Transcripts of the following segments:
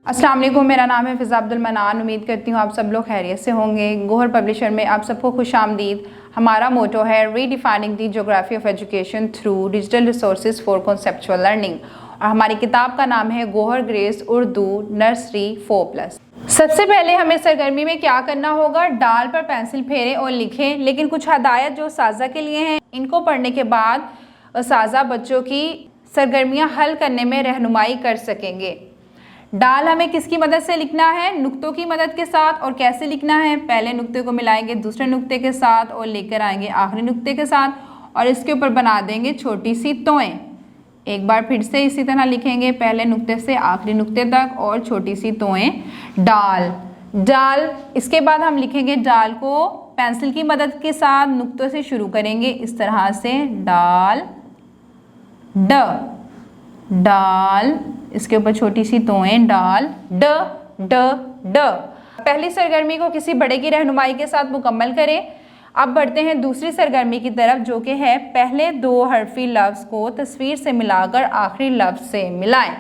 अस्सलाम वालेकुम, मेरा नाम है फ़िज़ा अब्दुल मनान। उम्मीद करती हूँ आप सब लोग खैरियत से होंगे। गोहर पब्लिशर में आप सबको खुश आमदीद। हमारा मोटो है redefining the geography of education through digital resources for conceptual learning, और हमारी किताब का नाम है गोहर ग्रेस उर्दू नर्सरी 4+। सबसे पहले हमें सरगर्मी में क्या करना होगा, डाल पर पेंसिल फेरें और लिखें। लेकिन कुछ हदायत जो साजा के लिए हैं, इनको पढ़ने के बाद साजा बच्चों की सरगर्मियाँ हल करने में रहनुमाई कर सकेंगे। डाल हमें किसकी मदद से लिखना है, नुक्तों की मदद के साथ। और कैसे लिखना है, पहले नुक्ते को मिलाएंगे दूसरे नुक्ते के साथ और लेकर आएंगे आखिरी नुक्ते के साथ, और इसके ऊपर बना देंगे छोटी सी तोएं। एक बार फिर से इसी तरह लिखेंगे, पहले नुक्ते से आखिरी नुक्ते तक और छोटी सी तोएं। डाल डाल इसके बाद हम लिखेंगे डाल को पेंसिल की मदद के साथ नुक्तों से शुरू करेंगे, इस तरह से डाल ड डाल, इसके ऊपर छोटी सी तोएं डाल ड ड ड। पहली सरगर्मी को किसी बड़े की रहनुमाई के साथ मुकम्मल करें। अब बढ़ते हैं दूसरी सरगर्मी की तरफ, जो कि है पहले दो हरफी लफ्ज़ को तस्वीर से मिलाकर आखिरी लफ्ज़ से मिलाएं।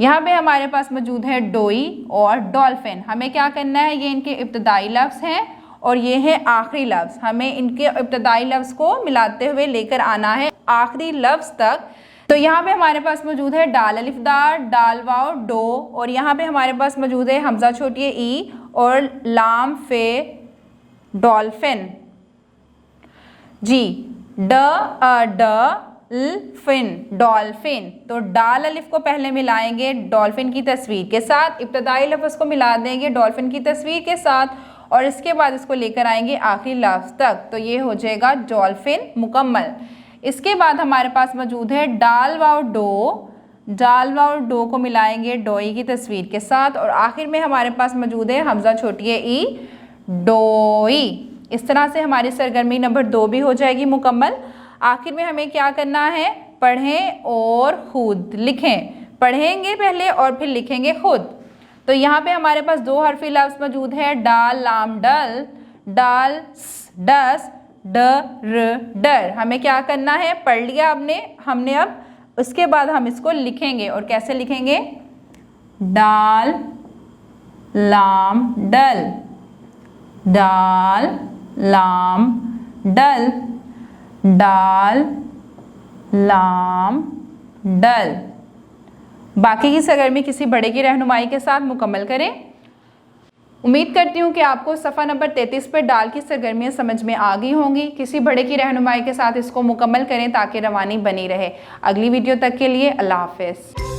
यहाँ पे हमारे पास मौजूद है डोई और डॉल्फिन। हमें क्या करना है, ये इनके इब्तदाई लफ्ज़ हैं और ये है आखिरी लफ्ज़। हमें इनके इब्तदाई लफ्ज़ को मिलाते हुए लेकर आना है आखिरी लफ्ज़ तक। तो यहाँ पे हमारे पास मौजूद है डाल अलिफदार, डाल वाव डो, और यहाँ पे हमारे पास मौजूद है हमजा छोटी ई और लाम फे डॉल्फिन। जी फिन डॉल्फिन। तो डाल अलिफ को पहले मिलाएंगे डॉल्फिन की तस्वीर के साथ, इब्तदाई लफ्ज़ को मिला देंगे डॉल्फिन की तस्वीर के साथ, और इसके बाद इसको लेकर आएंगे आखिरी लफ्ज़ तक। तो ये हो जाएगा डॉल्फिन मुकम्मल। इसके बाद हमारे पास मौजूद है डाल वाव डो को मिलाएंगे डोई की तस्वीर के साथ, और आखिर में हमारे पास मौजूद है हमजा छोटी ई डोई। इस तरह से हमारी सरगर्मी नंबर 2 भी हो जाएगी मुकम्मल। आखिर में हमें क्या करना है, पढ़ें और खुद लिखें। पढ़ेंगे पहले और फिर लिखेंगे खुद। तो यहाँ पे हमारे पास दो हरफी लफ्ज़ मौजूद है, डाल लाम डल, डाल डस डर। हमें क्या करना है, पढ़ लिया हमने अब उसके बाद हम इसको लिखेंगे। और कैसे लिखेंगे, डाल लाम डल, डाल लाम डल, डाल लाम डल। बाकी की सरगर्मी किसी बड़े की रहनुमाई के साथ मुकम्मल करें। उम्मीद करती हूँ कि आपको सफ़ा नंबर 33 पर डाल की सरगर्मियाँ समझ में आ गई होंगी। किसी बड़े की रहनुमाई के साथ इसको मुकम्मल करें ताकि रवानी बनी रहे। अगली वीडियो तक के लिए अल्लाह हाफ़िज़।